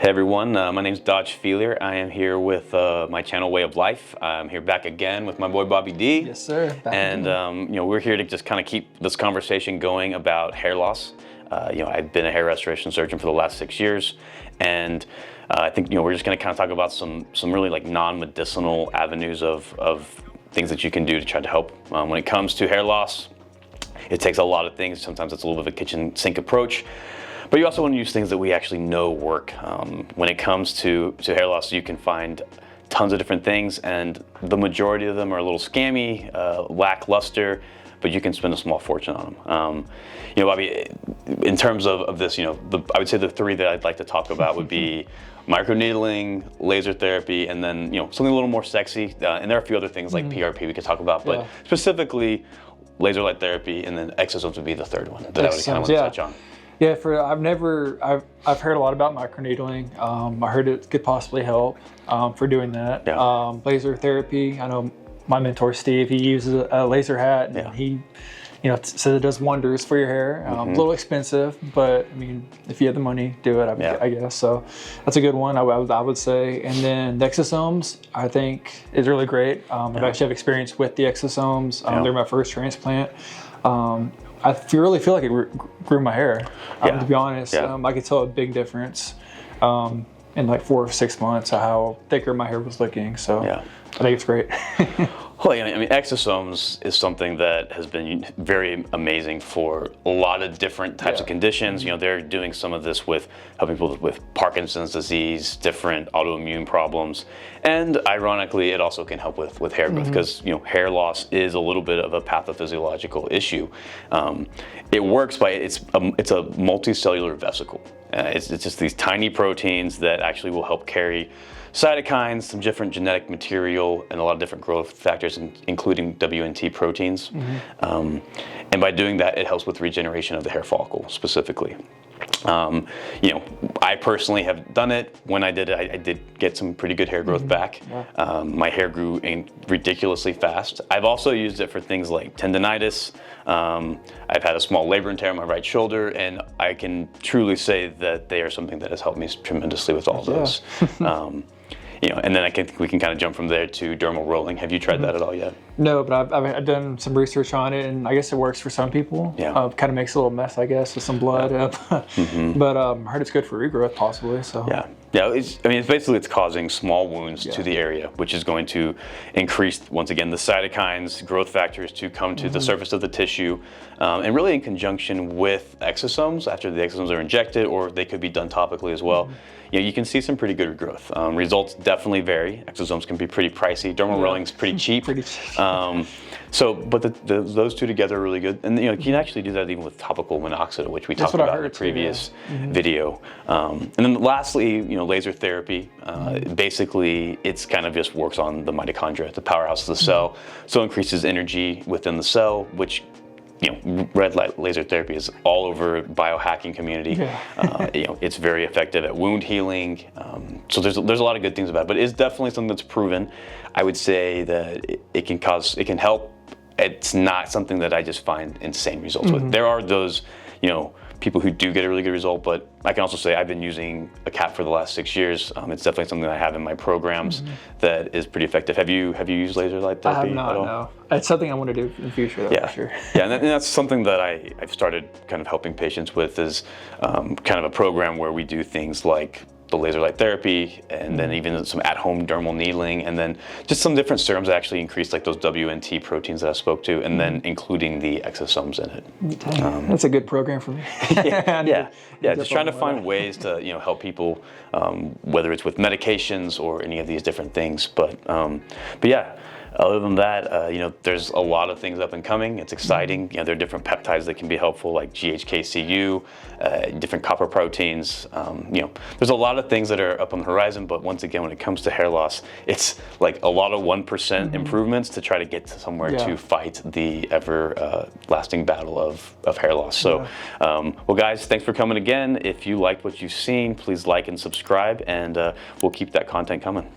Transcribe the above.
Hey everyone, my name's Feeler. I am here with my channel Way of Life. I'm here back again with my boy Bobby D. Yes, sir. We're here to just kind of keep this conversation going about hair loss. I've been a hair restoration surgeon for the last 6 years, and I think we're just going to kind of talk about some really like non-medicinal avenues of things that you can do to try to help when it comes to hair loss. It takes a lot of things. Sometimes it's a little bit of a kitchen sink approach. But you also want to use things that we actually know work. When it comes to hair loss, you can find tons of different things, and the majority of them are a little scammy, lackluster, but you can spend a small fortune on them. Bobby, in terms of this, I would say the three that I'd like to talk about would be microneedling, laser therapy, and then something a little more sexy. And there are a few other things like PRP we could talk about, but specifically laser light therapy, and then exosomes would be the third one that I would kind of want to touch on. Yeah, I've heard a lot about microneedling. I heard it could possibly help for doing that. Yeah. Laser therapy, I know my mentor Steve, he uses a laser hat, and he says it does wonders for your hair. A little expensive, but I mean, if you have the money, do it, I guess. So that's a good one, I would say. And then the exosomes, I think is really great. I've actually have experience with the exosomes. They're my first transplant. I really feel like it grew my hair, to be honest. I could tell a big difference in like 4 or 6 months of how thicker my hair was looking. So I think it's great. Well, I mean, exosomes is something that has been very amazing for a lot of different types of conditions. They're doing some of this with helping people with Parkinson's disease, different autoimmune problems, and ironically, it also can help with hair growth because hair loss is a little bit of a pathophysiological issue. It works by it's a multicellular vesicle. It's just these tiny proteins that actually will help carry cytokines, some different genetic material, and a lot of different growth factors, including WNT proteins. And by doing that, it helps with regeneration of the hair follicle specifically. I personally have done it. When I did it, I did get some pretty good hair growth back. My hair grew ridiculously fast. I've also used it for things like tendinitis. I've had a small labor and tear on my right shoulder, and I can truly say that they are something that has helped me tremendously with all those. And then we can kind of jump from there to dermal rolling. Have you tried that at all yet? No, but I've done some research on it, and I guess it works for some people. Kind of makes a little mess, I guess, with some blood. But I heard it's good for regrowth, possibly. So it's causing small wounds to the area, which is going to increase, once again, the cytokines, growth factors to come to the surface of the tissue, and really in conjunction with exosomes. After the exosomes are injected, or they could be done topically as well. You can see some pretty good growth. Results definitely vary. Exosomes can be pretty pricey. Dermal rolling's pretty cheap. But those two together are really good. And you can actually do that even with topical minoxidil, which we talked about in the previous video. And then lastly, laser therapy. Basically, it's kind of just works on the mitochondria, the powerhouse of the cell. So increases energy within the cell, which red light laser therapy is all over biohacking community. It's very effective at wound healing. So there's a lot of good things about it, but it's definitely something that's proven. I would say that it can help. It's not something that I just find insane results with. There are those, people who do get a really good result, but I can also say I've been using a cap for the last 6 years. It's definitely something that I have in my programs that is pretty effective. Have you used laser light therapy? I have not, at all? No. It's something I want to do in the future, though, for sure. And that's something that I've started kind of helping patients with is kind of a program where we do things like the laser light therapy, and then even some at-home dermal needling, and then just some different serums that actually increase like those WNT proteins that I spoke to, and then including the exosomes in it. That's a good program for me. Just trying to find ways to help people, whether it's with medications or any of these different things. But yeah. Other than that, there's a lot of things up and coming. It's exciting. There are different peptides that can be helpful, like GHKCU, different copper proteins. There's a lot of things that are up on the horizon. But once again, when it comes to hair loss, it's like a lot of 1% improvements to try to get to somewhere to fight the ever-lasting battle of hair loss. So, well, guys, thanks for coming again. If you liked what you've seen, please like and subscribe, and we'll keep that content coming.